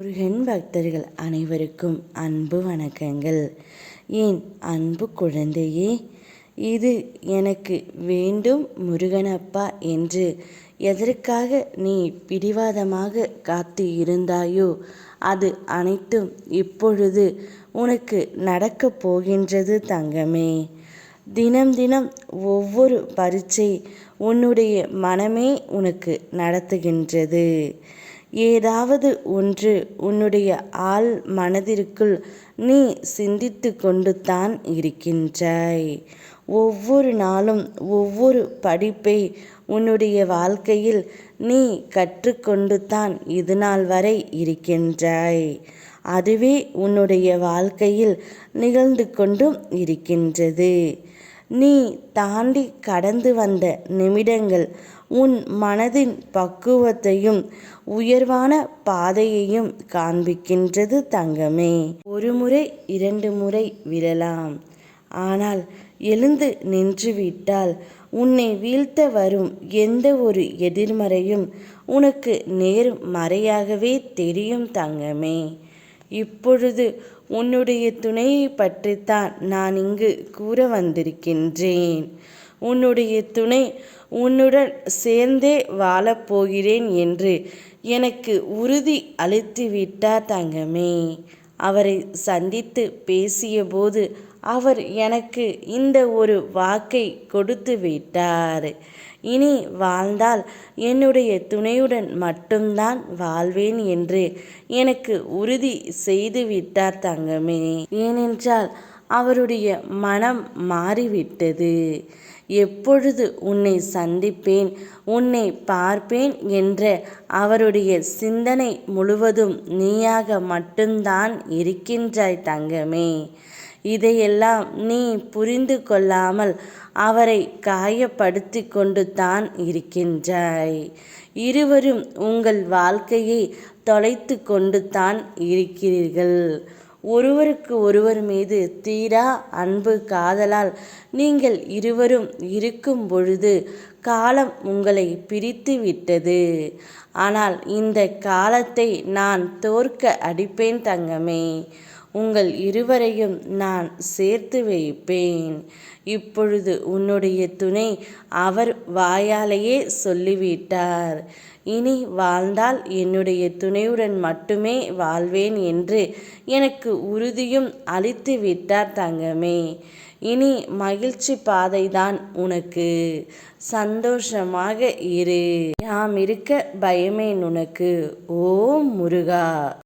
முருகன் பக்தர்கள் அனைவருக்கும் அன்பு வணக்கங்கள். என் அன்பு குழந்தையே, இது எனக்கு வேண்டும் முருகனப்பா என்று எதற்காக நீ பிடிவாதமாக காத்து இருந்தாயோ அது அனைத்தும் இப்பொழுது உனக்கு நடக்கப் போகின்றது தங்கமே. தினம் தினம் ஒவ்வொரு பரீட்சை உன்னுடைய மனமே உனக்கு நடத்துகின்றது. ஏதாவது ஒன்று உன்னுடைய ஆள் மனதிற்குள் நீ சிந்தித்து கொண்டு தான் இருக்கின்றாய். ஒவ்வொரு நாளும் ஒவ்வொரு படிப்பை உன்னுடைய வாழ்க்கையில் நீ கற்றுக்கொண்டு தான் இதுநாள் வரை இருக்கின்றாய். அதுவே உன்னுடைய வாழ்க்கையில் நிகழ்ந்து கொண்டும் இருக்கின்றது. நீ தாண்டி கடந்து வந்த நிமிடங்கள் உன் மனதின் பக்குவத்தையும் உயர்வான பாதையையும் காண்பிக்கின்றது தங்கமே. ஒரு முறை 2 முறை விழலாம், ஆனால் எழுந்து நின்றுவிட்டால் உன்னை வீழ்த்த வரும் எந்த ஒரு எதிர்மறையும் உனக்கு நேர்மறையாகவே தெரியும் தங்கமே. இப்பொழுது உன்னுடைய துணையை பற்றித்தான் நான் இங்கு கூற வந்திருக்கின்றேன். உன்னுடைய துணை உன்னுடன் சேர்ந்தே வாழப்போகிறேன் என்று எனக்கு உறுதி அளித்துவிட்டார் தங்கமே. அவரை சந்தித்து பேசியபோது அவர் எனக்கு இந்த ஒரு வாக்கை கொடுத்து விட்டார். இனி வாழ்ந்தால் என்னுடைய துணையுடன் மட்டும்தான் வாழ்வேன் என்று எனக்கு உறுதி செய்து விட்டார் தங்கமே. ஏனென்றால் அவருடைய மனம் மாறிவிட்டது. எப்பொழுது உன்னை சந்திப்பேன், உன்னை பார்ப்பேன் என்ற அவருடைய சிந்தனை முழுவதும் நீயாக மட்டும்தான் இருக்கின்றாய் தங்கமே. இதையெல்லாம் நீ புரிந்து கொள்ளாமல் அவரை காயப்படுத்தி கொண்டு தான் இருக்கின்றாய். இருவரும் உங்கள் வாழ்க்கையை தொலைத்து கொண்டு தான் இருக்கிறீர்கள். ஒருவருக்கு ஒருவர் மீது தீரா அன்பு காதலால் நீங்கள் இருவரும் இருக்கும் பொழுது காலம் உங்களை பிரித்து விட்டது. ஆனால் இந்த காலத்தை நான் தோற்க அடிப்பேன் தங்கமே. உங்கள் இருவரையும் நான் சேர்த்து வைப்பேன். இப்பொழுது உன்னுடைய துணை அவர் வாயாலேயே சொல்லிவிட்டார். இனி வாழ்ந்தால் என்னுடைய துணையுடன் மட்டுமே வாழ்வேன் என்று எனக்கு உறுதியும் அளித்து விட்டார் தங்கமே. இனி மகிழ்ச்சி பாதைதான் உனக்கு. சந்தோஷமாக இரு. யாம் இருக்க பயமேன் உனக்கு. ஓம் முருகா.